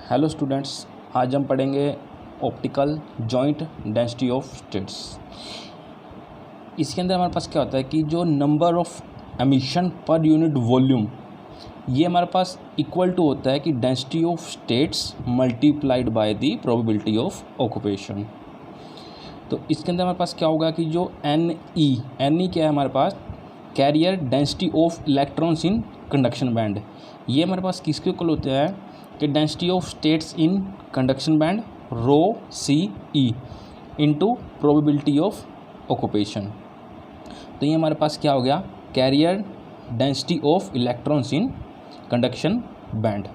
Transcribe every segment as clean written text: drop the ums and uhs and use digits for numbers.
Hello students, आज हम पढ़ेंगे optical joint density of states. इसके अंदर हमारे पास क्या होता है कि जो नंबर ऑफ एमिशन पर यूनिट वॉल्यूम ये हमारे पास इक्वल टू होता है कि density of states multiplied by the probability of occupation. तो इसके अंदर हमारे पास क्या होगा कि जो एन ई क्या है हमारे पास, carrier density of electrons in conduction band. ये हमारे पास किसके इक्वल होते हैं कि density of states in conduction band rho C E into probability of occupation. तो ये हमारे पास क्या हो गया, carrier density of electrons in conduction band.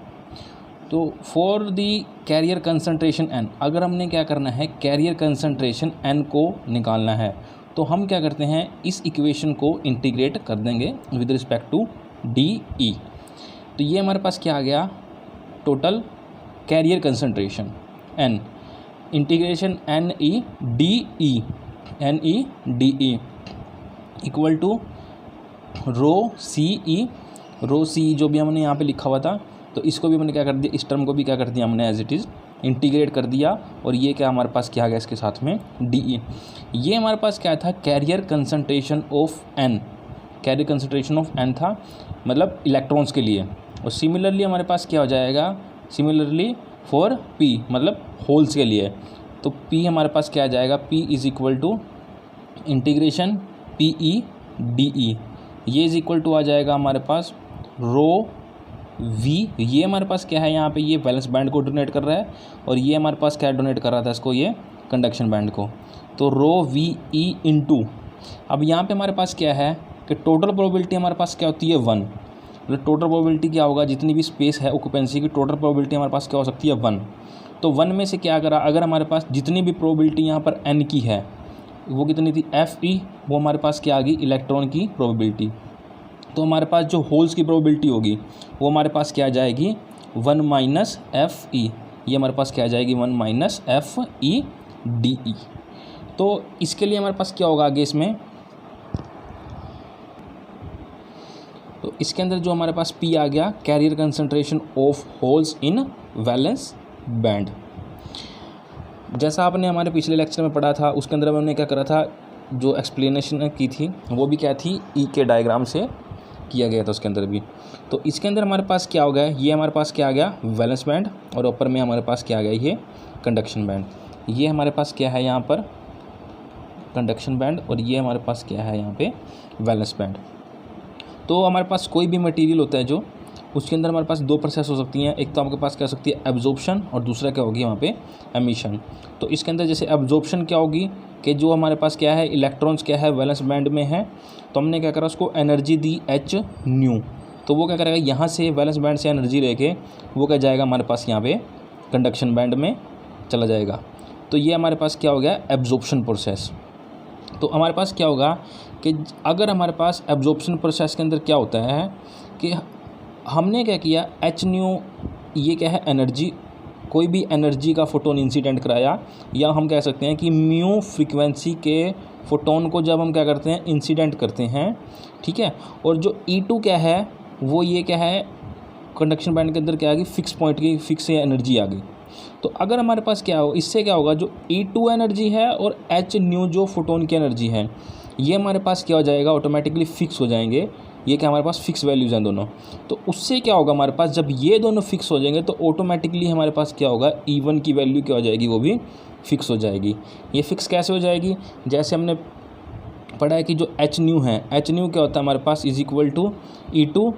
तो for the carrier concentration N, अगर हमने क्या करना है कैरियर कंसंट्रेशन एन को निकालना है तो हम क्या करते हैं इस इक्वेशन को इंटीग्रेट कर देंगे with respect to D E. तो ये हमारे पास क्या आ गया, total carrier concentration N integration N E D E equal to rho C जो भी हमने यहाँ पे लिखा हुआ था, तो इसको भी हमने क्या कर दिया, इस टर्म को भी क्या कर दिया हमने एज इट इज़ इंटीग्रेट कर दिया। और ये क्या हमारे पास क्या आ गया इसके साथ में डी ई। ये हमारे पास क्या था, carrier concentration of N, carrier concentration of N था मतलब इलेक्ट्रॉन्स के लिए। और सिमिलरली हमारे पास क्या हो जाएगा, सिमिलरली फॉर पी मतलब होल्स के लिए, तो पी हमारे पास क्या आ जाएगा, P is equal to integration P E D E. ये इज़ इक्वल टू आ जाएगा हमारे पास रो वी। ये हमारे पास क्या है यहाँ पे, ये वैलेंस बैंड को डोनेट कर रहा है और ये हमारे पास क्या डोनेट कर रहा था इसको, ये कंडक्शन बैंड को। तो रो वी ई इंटू, अब यहाँ पे हमारे पास क्या है कि टोटल प्रोबेबिलिटी हमारे पास क्या होती है 1। मतलब टोटल प्रोबेबिलिटी क्या होगा, जितनी भी स्पेस है ऑक्यूपेंसी की टोटल प्रोबेबिलिटी हमारे पास क्या हो सकती है 1। तो 1 में से क्या करा, अगर हमारे पास जितनी भी प्रोबेबिलिटी यहाँ पर n की है वो कितनी थी एफ ई, वो हमारे पास क्या आ गई इलेक्ट्रॉन की प्रोबेबिलिटी। तो हमारे पास जो होल्स की प्रोबेबिलिटी होगी वो हमारे पास क्या आ जाएगी 1 माइनस एफ ई। ये हमारे पास क्या आ जाएगी 1 minus F E D E. तो इसके लिए हमारे पास क्या होगा आगे इसमें, तो इसके अंदर जो हमारे पास P आ गया, carrier concentration of holes in valence band. जैसा आपने हमारे पिछले लेक्चर में पढ़ा था उसके अंदर हमने क्या करा था, जो एक्सप्लेनेशन की थी वो भी क्या थी ई के डायग्राम से किया गया था उसके अंदर भी। तो इसके अंदर हमारे पास क्या हो गया, ये हमारे पास क्या आ गया वैलेंस बैंड और ऊपर में हमारे पास क्या आ गया ये कंडक्शन बैंड। ये हमारे पास क्या है यहाँ पर कंडक्शन बैंड और ये हमारे पास क्या है यहाँ पे वैलेंस बैंड। तो हमारे पास कोई भी मटेरियल होता है जो, उसके अंदर हमारे पास 2 प्रोसेस हो सकती हैं। एक तो आपके पास क्या हो सकती है एब्जॉर्प्शन और दूसरा क्या होगी वहाँ पे एमिशन। तो इसके अंदर जैसे एब्जॉर्प्शन क्या होगी कि जो हमारे पास क्या है इलेक्ट्रॉन्स क्या है वैलेंस बैंड में है, तो हमने क्या करा उसको एनर्जी दी एच न्यू। तो वो क्या करेगा यहाँ से वैलेंस बैंड से एनर्जी लेके वो क्या जाएगा हमारे पास यहाँ पे कंडक्शन बैंड में चला जाएगा। तो ये हमारे पास क्या हो गया एब्जॉर्प्शन प्रोसेस। तो हमारे पास क्या होगा कि अगर हमारे पास एब्जॉर्प्शन प्रोसेस के अंदर क्या होता है कि हमने क्या किया एच न्यू, ये क्या है एनर्जी, कोई भी एनर्जी का फोटोन इंसिडेंट कराया, या हम कह सकते हैं कि म्यू फ्रीक्वेंसी के फोटोन को जब हम क्या करते हैं इंसिडेंट करते हैं, ठीक है। और जो E2 क्या है वो ये क्या है कंडक्शन बैंड के अंदर क्या आ गई फिक्स पॉइंट की फिक्स एनर्जी आ गई। तो अगर हमारे पास क्या हो, इससे क्या होगा जो E2 एनर्जी है और एच न्यू जो फोटोन की एनर्जी है ये हमारे पास क्या हो जाएगा ऑटोमेटिकली फिक्स हो जाएंगे। ये क्या हमारे पास फिक्स वैल्यूज़ हैं दोनों। तो उससे क्या होगा हमारे पास, जब ये दोनों फिक्स हो जाएंगे तो ऑटोमेटिकली हमारे पास क्या होगा E1 की वैल्यू क्या हो जाएगी, वो भी फिक्स हो जाएगी। ये फिक्स कैसे हो जाएगी, जैसे हमने पढ़ा है कि जो एच न्यू है, एच न्यू क्या होता है हमारे पास is equal to E2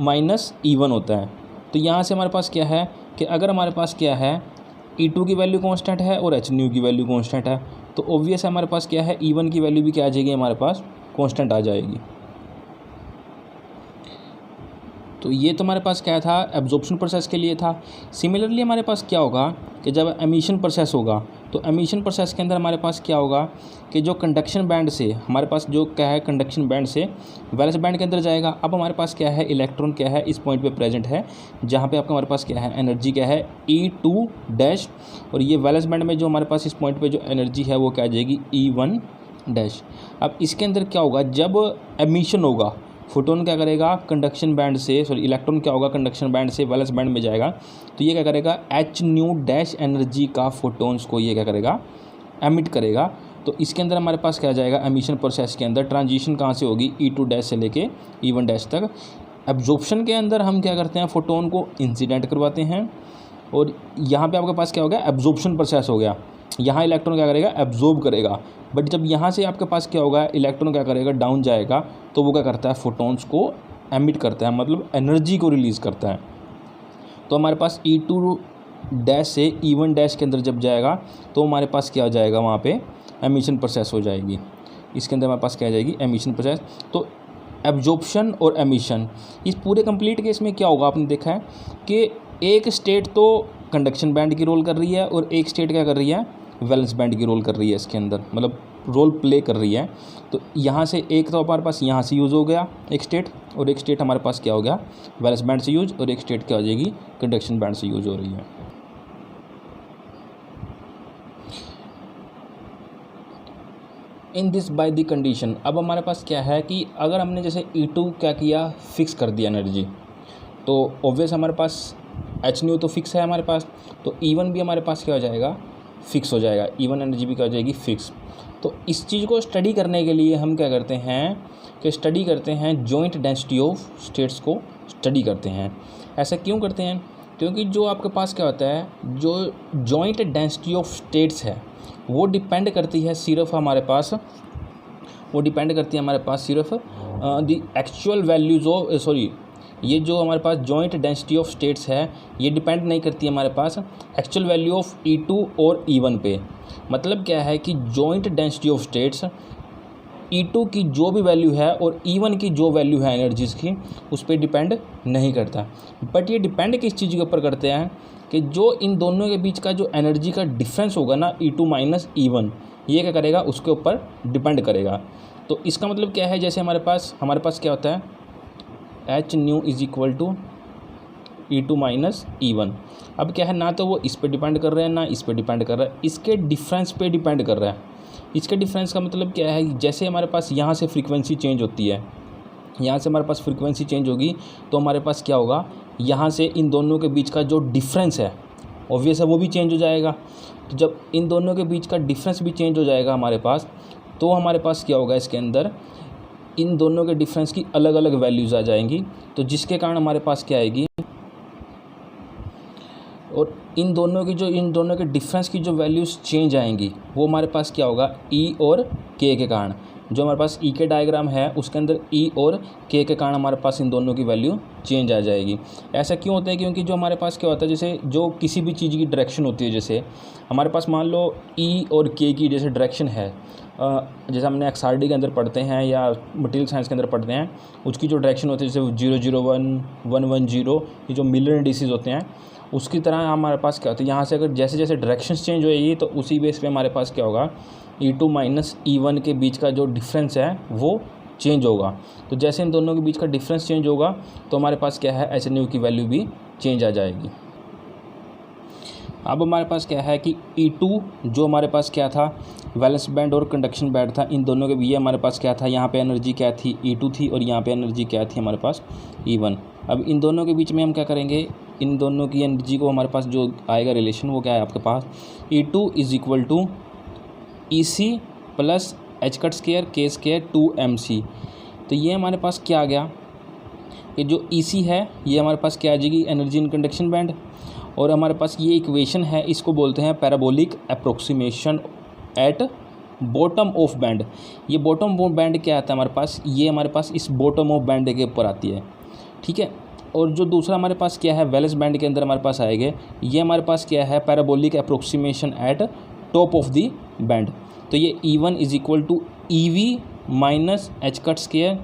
minus E1 होता है। तो यहाँ से हमारे पास क्या है कि अगर हमारे पास क्या है E2 की वैल्यू कॉन्स्टेंट है और एच न्यू की वैल्यू कॉन्स्टेंट है, तो ऑब्वियस है हमारे पास क्या है E1 की वैल्यू भी क्या आ जाएगी हमारे पास कॉन्स्टेंट आ जाएगी। तो ये तो हमारे पास क्या था एब्जॉर्प्शन प्रोसेस के लिए था। सिमिलरली हमारे पास क्या होगा कि जब एमिशन प्रोसेस होगा तो एमिशन प्रोसेस के अंदर हमारे पास क्या होगा कि जो कंडक्शन बैंड से हमारे पास जो क्या है कंडक्शन बैंड से वैलेंस बैंड के अंदर जाएगा। अब हमारे पास क्या है इलेक्ट्रॉन क्या है इस पॉइंट पे प्रेजेंट है जहाँ पे आपका हमारे पास क्या है एनर्जी क्या है E2 डैश, और ये वैलेंस बैंड में जो हमारे पास इस पॉइंट पे जो एनर्जी है वो क्या आ जाएगी E1 डैश। अब इसके अंदर क्या होगा जब एमिशन होगा फोटोन क्या करेगा, कंडक्शन बैंड से, सॉरी इलेक्ट्रॉन क्या होगा, कंडक्शन बैंड से वैलेंस बैंड में जाएगा, तो ये क्या करेगा, एच न्यू डैश एनर्जी का फोटोन्स को ये क्या करेगा, एमिट करेगा। तो इसके अंदर हमारे पास क्या जाएगा, एमिशन प्रोसेस के अंदर ट्रांजिशन कहाँ से होगी, E2 डैश से लेके E1 डैश तक। एब्जॉर्प्शन के अंदर हम क्या करते हैं, फोटोन को इंसिडेंट करवाते हैं, और यहाँ पे आपके पास क्या हो गया, एब्जॉर्प्शन प्रोसेस हो गया। यहाँ इलेक्ट्रॉन क्या करेगा, एब्जॉर्ब करेगा, बट जब यहाँ से आपके पास क्या होगा, इलेक्ट्रॉन क्या करेगा, डाउन जाएगा, तो वो क्या करता है, फोटोन्स को एमिट करता है, मतलब एनर्जी को रिलीज़ करता है। तो हमारे पास E2 डैश से E1 डैश के अंदर जब जाएगा तो हमारे पास क्या हो जाएगा, वहाँ पे एमिशन प्रोसेस हो जाएगी। इसके अंदर हमारे पास क्या आ जाएगी, एमिशन प्रोसेस। तो एब्जॉर्प्शन और एमिशन, इस पूरे कंप्लीट केस में क्या होगा, आपने देखा है कि एक स्टेट तो कंडक्शन बैंड की रोल कर रही है और एक स्टेट क्या कर रही है, वैलेंस बैंड की रोल कर रही है, इसके अंदर मतलब रोल प्ले कर रही है। तो यहाँ से एक तो हमारे पास यहाँ से यूज़ हो गया एक स्टेट, और एक स्टेट हमारे पास क्या हो गया, वैलेंस बैंड से यूज, और एक स्टेट क्या हो जाएगी, कंडक्शन बैंड से यूज हो रही है। In this by the condition, अब हमारे पास क्या है कि अगर हमने जैसे E2 क्या किया, फिक्स कर दिया एनर्जी, तो ऑब्वियस हमारे पास एच न्यू तो फिक्स है हमारे पास, तो E1 भी हमारे पास क्या हो जाएगा, फिक्स हो जाएगा, E1 एनर्जी भी क्या हो जाएगी, फिक्स। तो इस चीज़ को स्टडी करने के लिए हम क्या करते हैं कि स्टडी करते हैं जॉइंट डेंसिटी ऑफ स्टेट्स को स्टडी करते हैं। ऐसा क्यों करते हैं, क्योंकि जो आपके पास क्या होता है, जो जॉइंट डेंसिटी ऑफ स्टेट्स है वो डिपेंड करती है सिर्फ हमारे पास, वो डिपेंड करती है हमारे पास सिर्फ the actual values of, sorry ये जो हमारे पास जॉइंट डेंसिटी ऑफ स्टेट्स है ये डिपेंड नहीं करती है हमारे पास एक्चुअल वैल्यू ऑफ E2 और E1 पे। मतलब क्या है कि joint density of states E2 की जो भी वैल्यू है और E1 की जो वैल्यू है एनर्जीज़ की, उस पर डिपेंड नहीं करता, बट ये डिपेंड किस चीज़ के ऊपर करते हैं कि जो इन दोनों के बीच का जो एनर्जी का डिफरेंस होगा ना, E2 माइनस E1, ये क्या करेगा, उसके ऊपर डिपेंड करेगा। तो इसका मतलब क्या है, जैसे हमारे पास क्या होता है, H nu is equal to E2 minus E1। अब क्या है, ना तो वो इस पे डिपेंड कर रहे हैं ना इस पे डिपेंड कर रहा है, इसके डिफरेंस पे डिपेंड कर रहा है। इसके डिफरेंस का मतलब क्या है, जैसे हमारे पास यहाँ से फ्रीक्वेंसी चेंज होती है, यहाँ से हमारे पास फ्रीक्वेंसी चेंज होगी, तो हमारे पास क्या होगा, यहाँ से इन दोनों के बीच का जो डिफरेंस है ऑब्वियस है वो भी चेंज हो जाएगा। तो जब इन दोनों के बीच का डिफरेंस भी चेंज हो जाएगा हमारे पास, तो हमारे पास क्या होगा, इसके अंदर इन दोनों के डिफरेंस की अलग अलग वैल्यूज़ आ जाएंगी, तो जिसके कारण हमारे पास क्या आएगी, और इन दोनों के डिफरेंस की जो वैल्यूज़ चेंज आएंगी वो हमारे पास क्या होगा, E और K के कारण। जो हमारे पास E के डायग्राम है उसके अंदर E और K के कारण हमारे पास इन दोनों की वैल्यू चेंज आ जाएगी। ऐसा क्यों होता है, क्योंकि जो हमारे पास क्या होता है, जैसे जो किसी भी चीज़ की डायरेक्शन होती है, जैसे हमारे पास मान लो E और K की जैसे डायरेक्शन है, जैसे हमने XRD के अंदर पढ़ते हैं या मटेरियल साइंस के अंदर पढ़ते हैं, उसकी जो डायरेक्शन होती है जैसे 001, 110, ये जो मिलर इंडिसेस होते हैं, उसकी तरह हमारे पास क्या होता है, यहाँ से अगर जैसे जैसे डायरेक्शंस चेंज होएगी तो उसी बेस पे हमारे पास क्या होगा, E2 माइनस E1 के बीच का जो डिफरेंस है वो चेंज होगा। तो जैसे इन दोनों के बीच का डिफरेंस चेंज होगा तो हमारे पास क्या है, एच न्यू की वैल्यू भी चेंज आ जाएगी। अब हमारे पास क्या है कि E2 जो हमारे पास क्या था, वैलेंस बैंड और कंडक्शन बैंड था, इन दोनों के बीच हमारे पास क्या था, यहाँ पे एनर्जी क्या थी, E2 थी, और यहाँ पे एनर्जी क्या थी हमारे पास, E1। अब इन दोनों के बीच में हम क्या करेंगे, इन दोनों की एनर्जी को हमारे पास जो आएगा रिलेशन वो क्या है आपके पास, E2 is equal to EC plus H cut square K square 2MC। तो ये हमारे पास क्या आ गया, कि जो EC है ये हमारे पास क्या आ जाएगी, एनर्जी इन कंडक्शन बैंड, और हमारे पास ये इक्वेशन है, इसको बोलते हैं parabolic approximation at bottom of band. ये बॉटम ऑफ बैंड क्या आता है हमारे पास, ये हमारे पास इस बॉटम ऑफ बैंड के ऊपर आती है, ठीक है। और जो दूसरा हमारे पास क्या है, वैलेंस बैंड के अंदर हमारे पास आएगा, ये हमारे पास क्या है, parabolic approximation at top of the band. तो ये E1 is equal to EV minus H cut square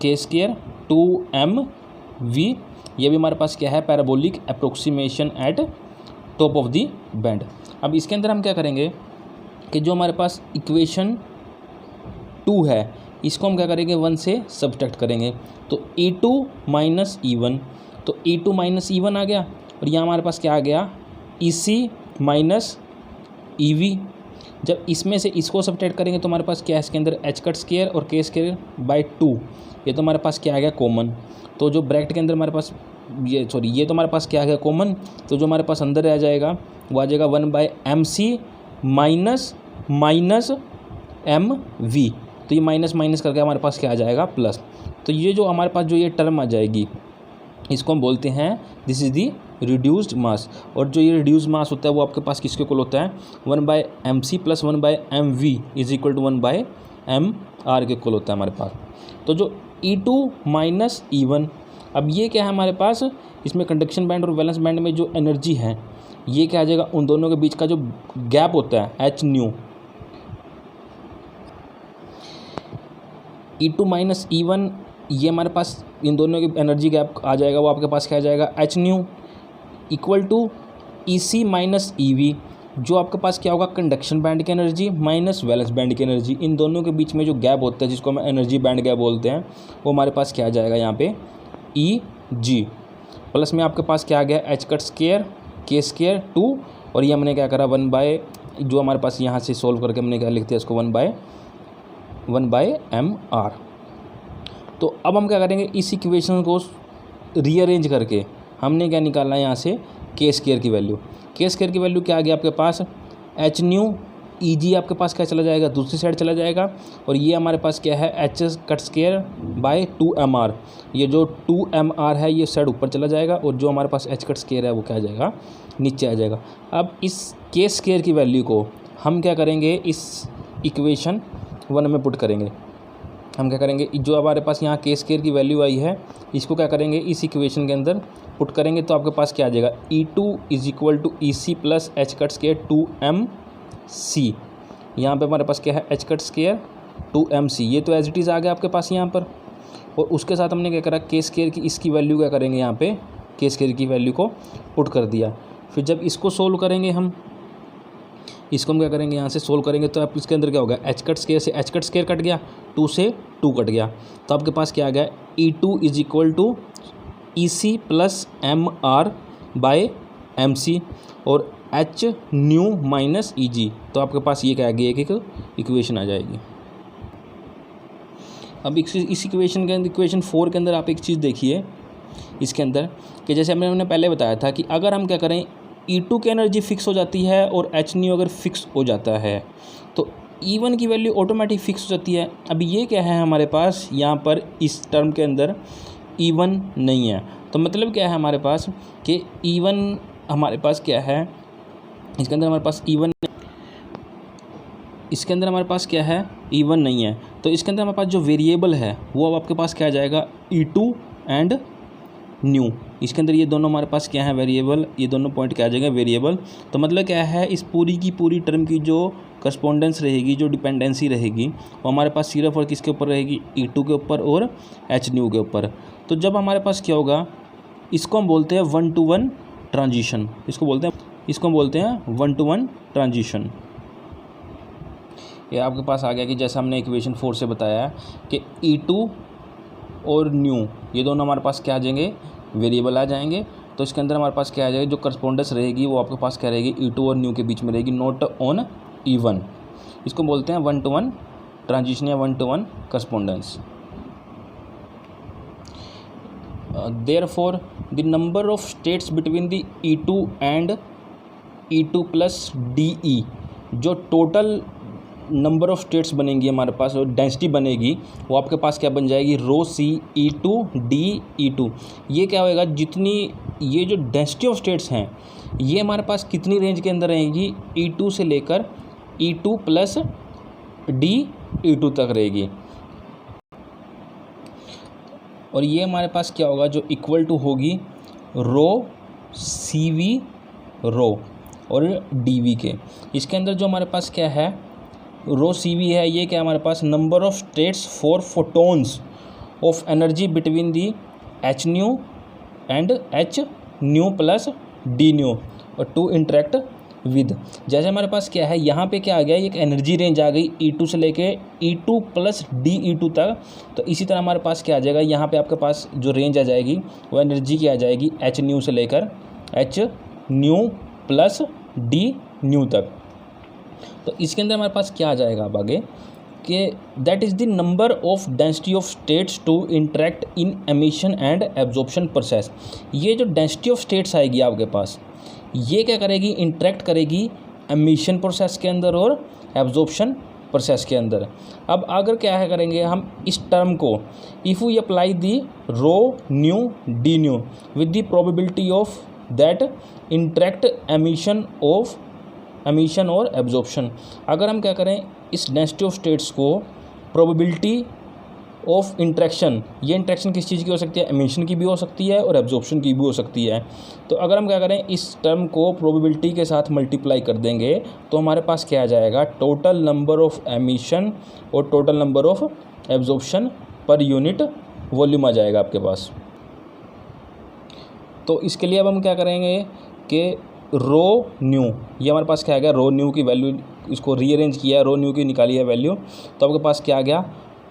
K square 2MV। ये भी हमारे पास क्या है, parabolic approximation at top of the band. अब इसके अंदर हम क्या करेंगे कि जो हमारे पास इक्वेशन 2 है इसको हम क्या करेंगे, 1 से सब्ट्रैक्ट करेंगे, तो E2 माइनस E1, तो E2 माइनस E1 आ गया, और यहाँ हमारे पास क्या आ गया, EC माइनस EV। जब इसमें से इसको सब्ट्रैक्ट करेंगे तो हमारे पास क्या है इसके अंदर एच कट स्क्वायर और के स्क्वायर बाई 2, ये तो हमारे पास क्या आ गया कॉमन। तो जो ब्रैकेट के अंदर हमारे पास ये तो हमारे पास क्या आ गया कॉमन, तो जो हमारे पास अंदर रह जाएगा वो आ जाएगा 1/mc माइनस mv। तो ये माइनस माइनस करके हमारे पास क्या आ जाएगा प्लस। तो ये जो हमारे पास जो ये टर्म आ जाएगी इसको हम बोलते हैं दिस इज़ दी रिड्यूस्ड मास। और जो ये रिड्यूस्ड मास होता है वो आपके पास किसके इक्वल होता है 1/mc plus 1/mv is equal to 1/mr के इक्वल होता है हमारे पास। तो जो E2 माइनस E1, अब ये क्या है हमारे पास, इसमें कंडक्शन बैंड और वैलेंस बैंड में जो एनर्जी है ये क्या आ जाएगा, उन दोनों के बीच का जो गैप होता है h new, E2 minus E1 ये हमारे पास इन दोनों की एनर्जी गैप आ जाएगा, वो आपके पास क्या आ जाएगा h nu equal to EC minus EV, जो आपके पास क्या होगा कंडक्शन बैंड की एनर्जी माइनस वैलेंस बैंड की एनर्जी, इन दोनों के बीच में जो गैप होता है जिसको हम एनर्जी बैंड गैप बोलते हैं, वो हमारे पास क्या आ जाएगा यहाँ पे EG प्लस में आपके पास क्या आ गया एच कट स्क्वायर के स्क्वायर 2, और ये हमने क्या करा 1 बाय जो हमारे पास यहाँ से सोल्व करके हमने क्या लिख दिया इसको 1/mr। तो अब हम क्या करेंगे इस इक्वेशन को रीअरेंज करके हमने क्या निकालना है यहाँ से के स्क्वायर की वैल्यू। के स्क्वायर की वैल्यू क्या आ गया आपके पास एच न्यू EG आपके पास क्या चला जाएगा दूसरी साइड चला जाएगा, और ये हमारे पास क्या है H cut square by 2mr, ये जो 2mr है ये साइड ऊपर चला जाएगा और जो हमारे पास एच कट स्क्वायर है वो क्या आ जाएगा नीचे आ जाएगा। अब इस के स्क्वायर की वैल्यू को हम क्या करेंगे इस इक्वेशन 1 में पुट करेंगे। हम क्या करेंगे जो हमारे पास यहाँ के स्क्वायर की वैल्यू आई है इसको क्या करेंगे इस इक्वेशन के अंदर पुट करेंगे, तो आपके पास क्या आ जाएगा E2 is equal to EC plus H cut square 2mc, यहाँ पे हमारे पास क्या है एच कट स्क्वायर 2mc, ये तो एज इट इज़ आ गया आपके पास यहाँ पर। और उसके साथ हमने क्या करा के स्क्वायर की इसकी वैल्यू क्या करेंगे यहाँ पे के स्क्वायर की वैल्यू को पुट कर दिया। फिर जब इसको सोल्व करेंगे हम इसको हम क्या करेंगे यहाँ से सोल्व करेंगे तो आप इसके अंदर क्या होगा एच कट स्क्वायर से एच कट स्क्वायर कट गया 2 से 2 कट गया, तो आपके पास क्या आ गया E2 is equal to EC plus mr by mc और h न्यू माइनस EG, तो आपके पास ये क्या आ गया एक इक्वेशन आ जाएगी। अब इस इक्वेशन के अंदर इक्वेशन 4 के अंदर आप एक चीज़ देखिए इसके अंदर कि जैसे हमने पहले बताया था कि अगर हम क्या करें E2 की एनर्जी फिक्स हो जाती है और h न्यू अगर फिक्स हो जाता है तो E1 की वैल्यू ऑटोमेटिक फिक्स हो जाती है। अब ये क्या है हमारे पास यहाँ पर इस टर्म के अंदर E1 नहीं है, तो मतलब क्या है हमारे पास कि E1 हमारे पास क्या है इसके अंदर हमारे पास E1 इसके अंदर हमारे पास क्या है E1 नहीं है, तो इसके अंदर हमारे पास जो वेरिएबल है वो अब आपके पास क्या आ जाएगा E2 एंड न्यू। इसके अंदर ये दोनों हमारे पास क्या है वेरिएबल, ये दोनों पॉइंट क्या आ जाएगा वेरिएबल। तो मतलब क्या है इस पूरी की पूरी टर्म की जो करस्पॉन्डेंस रहेगी जो डिपेंडेंसी रहेगी वो हमारे पास सिर्फ और किसके ऊपर रहेगी E2 के ऊपर और एच न्यू के ऊपर। तो जब हमारे पास क्या होगा इसको हम बोलते हैं 1-to-1 ट्रांजिशन, इसको हम बोलते हैं 1-to-1 ट्रांजिशन। ये आपके पास आ गया कि जैसा हमने इक्वेशन 4 से बताया कि E2 और न्यू ये दोनों हमारे पास क्या आ जाएंगे वेरिएबल आ जाएंगे। तो इसके अंदर हमारे पास क्या आ जाएगा जो करस्पॉन्डेंस रहेगी वो आपके पास क्या रहेगी E2 और न्यू के बीच में रहेगी, नॉट ऑन E1। इसको बोलते हैं 1-to-1 ट्रांजिशन या 1-to-1 correspondence. Therefore, the number of states between the E2 and E2 plus DE, जो टोटल नंबर ऑफ़ स्टेट्स बनेंगी हमारे पास और डेंसिटी बनेगी वो आपके पास क्या बन जाएगी रो C E2 D E2। ये क्या होएगा जितनी ये जो डेंसिटी ऑफ स्टेट्स हैं ये हमारे पास कितनी रेंज के अंदर रहेंगी E2 से लेकर E2 प्लस D E2 तक रहेगी, और ये हमारे पास क्या होगा जो इक्वल टू होगी रो CV रो और DV के। इसके अंदर जो हमारे पास क्या है रो CV है ये क्या हमारे पास number of states for photons of energy between the H nu and H nu plus D nu और टू इंटरेक्ट विद। जैसे हमारे पास क्या है यहाँ पे क्या आ गया एक एनर्जी रेंज आ गई E2 से लेके E2 प्लस D E2 तक, तो इसी तरह हमारे पास क्या आ जाएगा यहाँ पे आपके पास जो रेंज आ जाएगी वो एनर्जी की आ जाएगी H न्यू से लेकर H nu plus D new तक। तो इसके अंदर हमारे पास क्या आ जाएगा अब आगे कि that is the number of density of states to interact in emission and absorption process. ये जो डेंसिटी ऑफ स्टेट्स आएगी आपके पास, ये क्या करेगी, इंटरेक्ट करेगी एमिशन प्रोसेस के अंदर और एब्जॉर्प्शन प्रोसेस के अंदर। अब अगर क्या है करेंगे हम इस टर्म को, if we apply the rho nu D nu with the probability of that interact emission और एब्जॉर्प्शन, अगर हम क्या करें इस डेंसिटी ऑफ स्टेट्स को प्रोबेबिलिटी ऑफ इंट्रैक्शन, ये इंट्रैक्शन किस चीज़ की हो सकती है, एमिशन की भी हो सकती है और एब्जॉर्प्शन की भी हो सकती है। तो अगर हम क्या करें इस टर्म को प्रोबेबिलिटी के साथ मल्टीप्लाई कर देंगे तो हमारे पास क्या आ जाएगा, टोटल नंबर ऑफ एमिशन और टोटल नंबर ऑफ एब्जॉर्प्शन पर यूनिट वॉल्यूम आ जाएगा आपके पास। तो इसके लिए अब हम क्या करेंगे कि रो न्यू, ये हमारे पास क्या आ गया, रो न्यू की वैल्यू, इसको रीअरेंज किया है, रो न्यू की निकाली है वैल्यू, तो आपके पास क्या आ गया,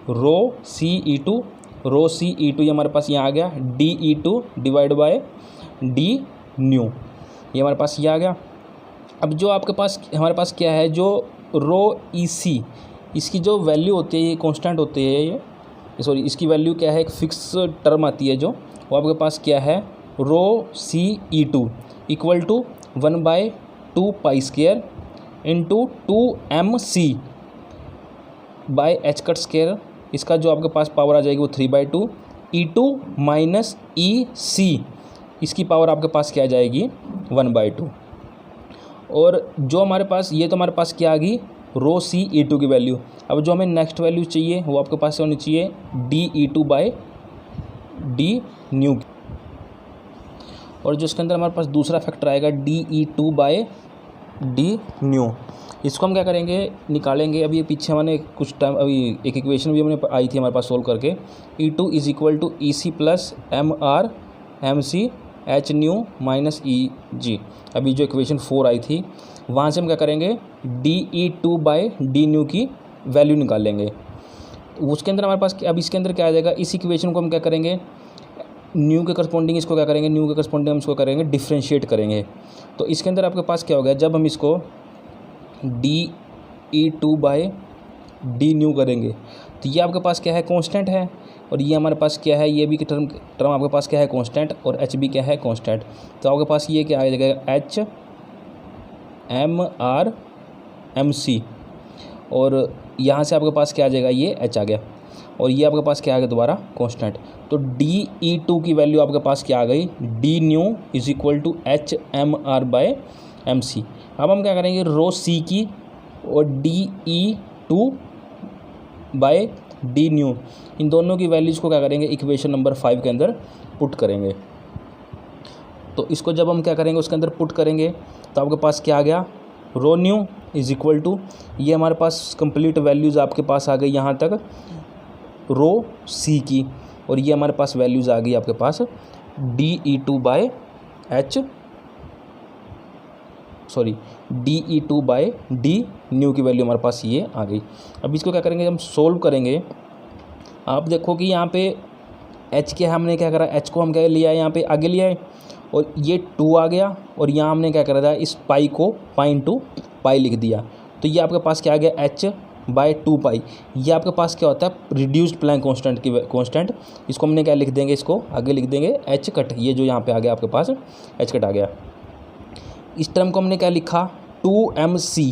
रो CE2, रो CE2 ये हमारे पास यहाँ आ गया, DE2 divide by D new, ये हमारे पास ये आ गया। अब जो आपके पास हमारे पास क्या है, जो रो EC, इसकी जो वैल्यू होती है ये कांस्टेंट होती है, ये सॉरी इसकी वैल्यू क्या है, एक फिक्स टर्म आती है जो, वो आपके पास क्या है, rho CE2 equal to 1/2 pi square into 2MC by H cut square, इसका जो आपके पास पावर आ जाएगी वो 3/2 E2 माइनस EC, इसकी पावर आपके पास क्या आ जाएगी 1/2। और जो हमारे पास ये तो हमारे पास क्या आ गई रो CE2 की वैल्यू। अब जो हमें नेक्स्ट वैल्यू चाहिए वो आपके पास होनी चाहिए DE2 बाय डी न्यू, और जो इसके अंदर हमारे पास दूसरा फैक्टर आएगा DE2 बाय डी न्यू, इसको हम क्या करेंगे, निकालेंगे। अभी ये पीछे हमने कुछ टाइम अभी एक इक्वेशन भी हमने आई थी हमारे पास सोल्व करके, E2 is equal to EC plus MR MC H nu minus EG, अभी जो इक्वेशन 4 आई थी वहाँ से हम क्या करेंगे DE2 बाय डी न्यू की वैल्यू निकालेंगे। उसके अंदर हमारे पास अब इसके अंदर क्या आ जाएगा, इस इक्वेशन को हम क्या करेंगे, न्यू के करस्पॉन्डिंग इसको क्या करेंगे, न्यू के करस्पॉन्डिंग हम इसको करेंगे डिफ्रेंशिएट करेंगे। तो इसके अंदर आपके पास क्या हो गया, जब हम इसको DE2 बाय डी न्यू करेंगे तो ये आपके पास क्या है कांस्टेंट है, और ये हमारे पास क्या है, ये भी टर्म आपके पास क्या है कांस्टेंट, और H भी क्या है कांस्टेंट। तो आपके पास ये क्या आ जाएगा HMR MC, और यहाँ से आपके पास क्या आ जाएगा, ये H आ गया, और ये आपके पास क्या आ गया दोबारा कांस्टेंट। तो DE2 की वैल्यू आपके पास क्या आ गई, D nu is equal to HMR by MC। अब हम क्या करेंगे रो C की और DE2 बाय डी न्यू, इन दोनों की वैल्यूज़ को क्या करेंगे इक्वेशन नंबर 5 के अंदर पुट करेंगे। तो इसको जब हम क्या करेंगे उसके अंदर पुट करेंगे तो आपके पास क्या आ गया, rho nu is equal to, ये हमारे पास कंप्लीट वैल्यूज़ आपके पास आ गई यहाँ तक रो C की, और ये हमारे पास वैल्यूज़ आ गई आपके पास DE2 बाय डी न्यू की वैल्यू हमारे पास ये आ गई। अब इसको क्या करेंगे हम सोल्व करेंगे, आप देखो कि यहाँ पे H के हमने क्या करा, H को हम क्या लिया है यहाँ पे आगे लिया है, और ये 2 आ गया, और यहाँ हमने क्या करा था इस पाई को पाई इंटू पाई लिख दिया। तो ये आपके पास क्या आ गया H/2 पाई, ये आपके पास क्या होता है रिड्यूस्ड प्लैंक कांस्टेंट की कांस्टेंट, इसको हमने क्या लिख देंगे, इसको आगे लिख देंगे H कट, ये जो यहाँ पे आ गया आपके पास H कट आ गया। इस टर्म को हमने क्या लिखा 2MC,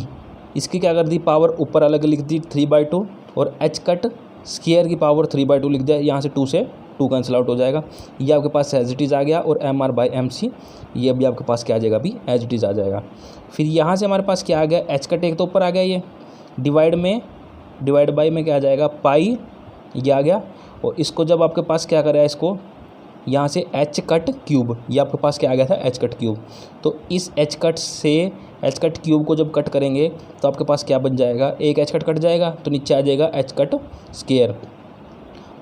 इसकी क्या कर दी पावर ऊपर अलग लिख दी 3/2, और H कट स्क्वायर की पावर 3/2 लिख दिया, यहाँ से 2 से 2 कैंसिल आउट हो जाएगा, ये आपके पास एज इट इज़ आ गया, और MR बाय MC ये भी आपके पास क्या आ जाएगा अभी एज इट इज़ आ जाएगा। फिर यहाँ से हमारे पास क्या आ गया, H कट एक तो ऊपर आ गया, ये डिवाइड बाय में क्या आ जाएगा पाई, ये आ गया, और इसको जब आपके पास क्या करें इसको यहाँ से H कट क्यूब, ये आपके पास क्या आ गया था H कट क्यूब। तो इस H कट से H कट क्यूब को जब कट करेंगे तो आपके पास क्या बन जाएगा, एक H कट कट जाएगा तो नीचे आ जाएगा H कट स्क्वायर।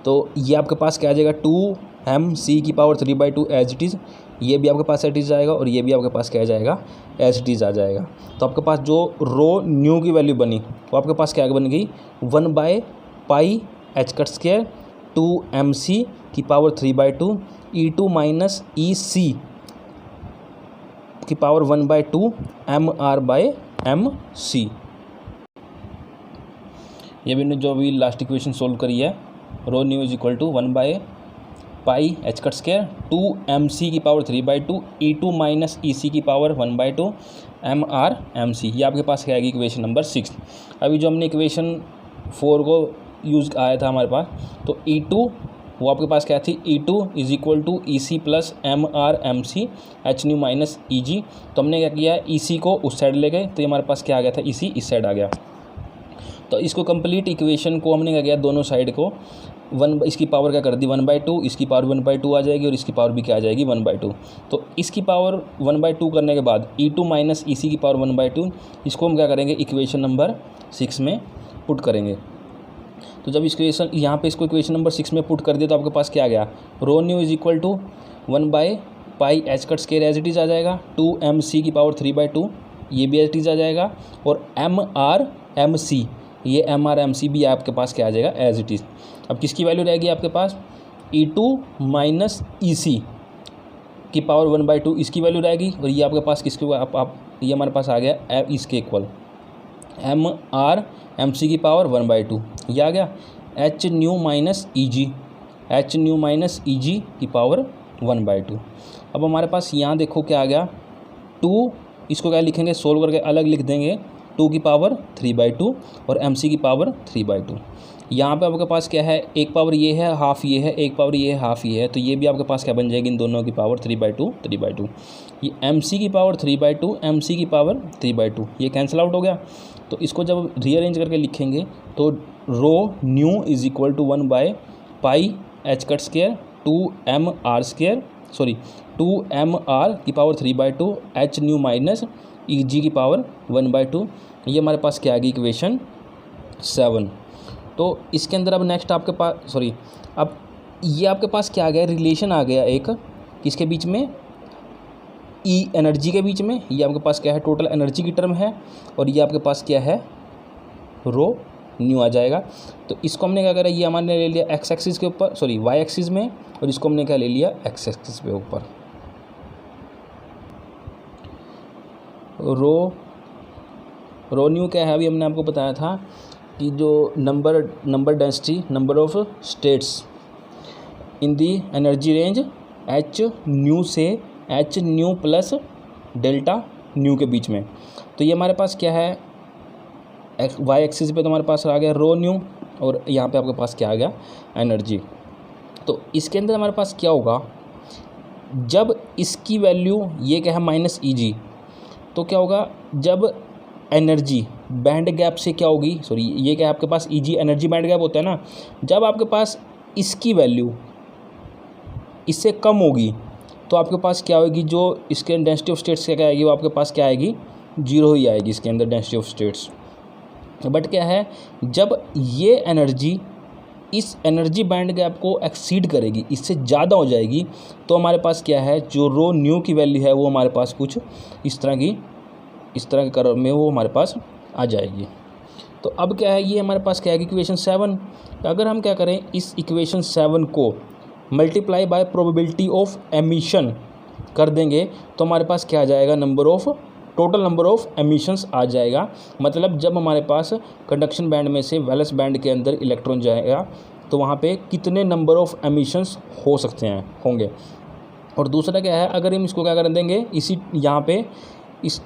तो ये आपके पास क्या आ जाएगा 2MC की पावर 3/2 एज इट इज़, ये भी आपके पास एज इट इज़ आएगा, और ये भी आपके पास क्या आ जाएगा एज इट इज़ आ जाएगा। तो आपके पास जो रो न्यू की वैल्यू बनी वो आपके पास क्या बन गई 1/पाई H कट स्क्वायर 2MC की पावर 3/2 E2 माइनस EC की पावर 1/2 MR बाय MC। ये भी जो अभी लास्ट इक्वेशन सोल्व करी है, rho nu is equal to 1/π(h²2) 2mc की पावर 3/2 E2 माइनस EC की पावर 1/2 MR/MC। ये आपके पास क्या आएगी इक्वेशन नंबर 6। अभी जो हमने इक्वेशन 4 को यूज़ आया था हमारे पास, तो E2 वो आपके पास क्या थी, E2 is equal to EC plus MR/MC Hν minus EG। तो हमने क्या किया, EC को उस साइड ले गए, तो ये हमारे पास क्या आ गया था, EC इस साइड आ गया। तो इसको कंप्लीट इक्वेशन को हमने क्या किया, दोनों साइड को इसकी पावर क्या कर दी 1/2, इसकी पावर 1/2 आ जाएगी और इसकी पावर भी क्या आ जाएगी 1/2। तो इसकी पावर 1/2 करने के बाद E2 माइनस EC की पावर 1/2, इसको हम क्या करेंगे इक्वेशन नंबर 6 में पुट करेंगे। तो जब इक्वेशन यहाँ पे इसको इक्वेशन नंबर 6 में पुट कर दिया तो आपके पास क्या आ गया, rho nu is equal to 1/π(h² as it is आ जाएगा, 2mc की पावर 3/2 ये भी एज इट इज़ आ जाएगा, और MR/MC ये MR/MC भी आपके पास क्या आ जाएगा एज इट इज़। अब किसकी वैल्यू रहेगी आपके पास, E2 माइनस EC की पावर 1/2 इसकी वैल्यू रहेगी, और ये आपके पास किसके आप ये हमारे पास आ गया इसके इक्वल MR/MC की पावर 1/2 ये आ गया, Hν माइनस EG की पावर 1/2। अब हमारे पास यहाँ देखो क्या आ गया 2, इसको क्या लिखेंगे सोल्व करके अलग लिख देंगे, 2 की पावर 3/2 और MC की पावर 3/2। यहाँ पे आपके पास क्या है, एक पावर ये है हाफ ये है, एक पावर ये है हाफ ये है, तो ये भी आपके पास क्या बन जाएगी इन दोनों की पावर 3/2। ये MC की पावर 3/2 MC की पावर 3/2 ये कैंसिल आउट हो गया। तो इसको जब रीअरेंज करके लिखेंगे तो rho nu is equal to 1/π(h² 2mr की पावर 3/2 Hν माइनस EG की पावर 1/2। ये हमारे पास क्या आ गई इक्वेशन 7। तो इसके अंदर अब नेक्स्ट आपके पास अब ये आपके पास क्या आ गया, रिलेशन आ गया एक किसके बीच में, E एनर्जी के बीच में। ये आपके पास क्या है टोटल एनर्जी की टर्म है, और ये आपके पास क्या है रो न्यू आ जाएगा। तो इसको हमने क्या करा, ये हमने ले लिया एक्स एक्सिस के ऊपर वाई एक्सिस में, और इसको हमने क्या ले लिया एक्स एक्सिस पे ऊपर। रो न्यू क्या है, अभी हमने आपको बताया था कि जो number density number of states in the energy range Hν से Hν प्लस डेल्टा न्यू के बीच में। तो ये हमारे पास क्या है वाई एक्सिस पे, तो हमारे पास आ गया रो न्यू, और यहाँ पे आपके पास क्या आ गया एनर्जी। तो इसके अंदर हमारे पास क्या होगा, जब इसकी वैल्यू ये क्या है -EG, तो क्या होगा जब एनर्जी बैंड गैप से क्या होगी, ये क्या है आपके पास EG एनर्जी बैंड गैप होता है ना, जब आपके पास इसकी वैल्यू इससे कम होगी तो आपके पास क्या होगी, जो इसके डेंसिटी ऑफ स्टेट्स क्या आएगी, वो आपके पास क्या आएगी 0 ही आएगी इसके अंदर डेंसिटी ऑफ स्टेट्स। बट क्या है, जब ये एनर्जी इस एनर्जी बैंड गैप को एक्सीड करेगी, इससे ज़्यादा हो जाएगी, तो हमारे पास क्या है जो रो न्यू की वैल्यू है वो हमारे पास कुछ इस तरह के कर्व में वो हमारे पास आ जाएगी। तो अब क्या है, ये हमारे पास क्या है इक्वेशन 7। अगर हम क्या करें इस इक्वेशन 7 को multiply by probability of emission कर देंगे, तो हमारे पास क्या आ जाएगा टोटल नंबर ऑफ एमिशंस आ जाएगा। मतलब जब हमारे पास कंडक्शन बैंड में से वैलेंस बैंड के अंदर इलेक्ट्रॉन जाएगा तो वहाँ पे कितने नंबर ऑफ एमिशंस होंगे। और दूसरा क्या है, अगर हम इसको क्या कर देंगे, इसी यहाँ पे इस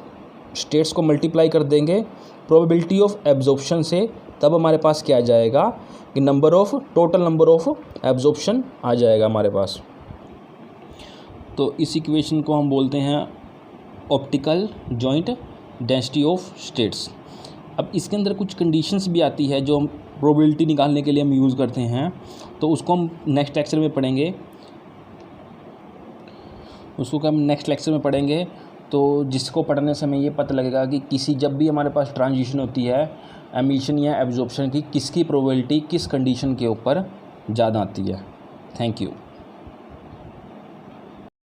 स्टेट्स को मल्टीप्लाई कर देंगे प्रोबेबिलिटी ऑफ एब्जॉर्प्शन से, तब हमारे पास क्या आ जाएगा कि टोटल नंबर ऑफ एब्जॉर्प्शन आ जाएगा हमारे पास। तो इस इक्वेशन को हम बोलते हैं optical joint density of states. अब इसके अंदर कुछ कंडीशंस भी आती है जो हम प्रोबेबिलिटी निकालने के लिए हम यूज़ करते हैं, तो उसको हम नेक्स्ट लेक्चर में पढ़ेंगे। तो जिसको पढ़ने से हमें ये पता लगेगा कि जब भी हमारे पास ट्रांजिशन होती है एमिशन या एब्जॉर्प्शन की, किसकी प्रोबेबिलिटी किस कंडीशन के ऊपर ज़्यादा आती है। Thank you.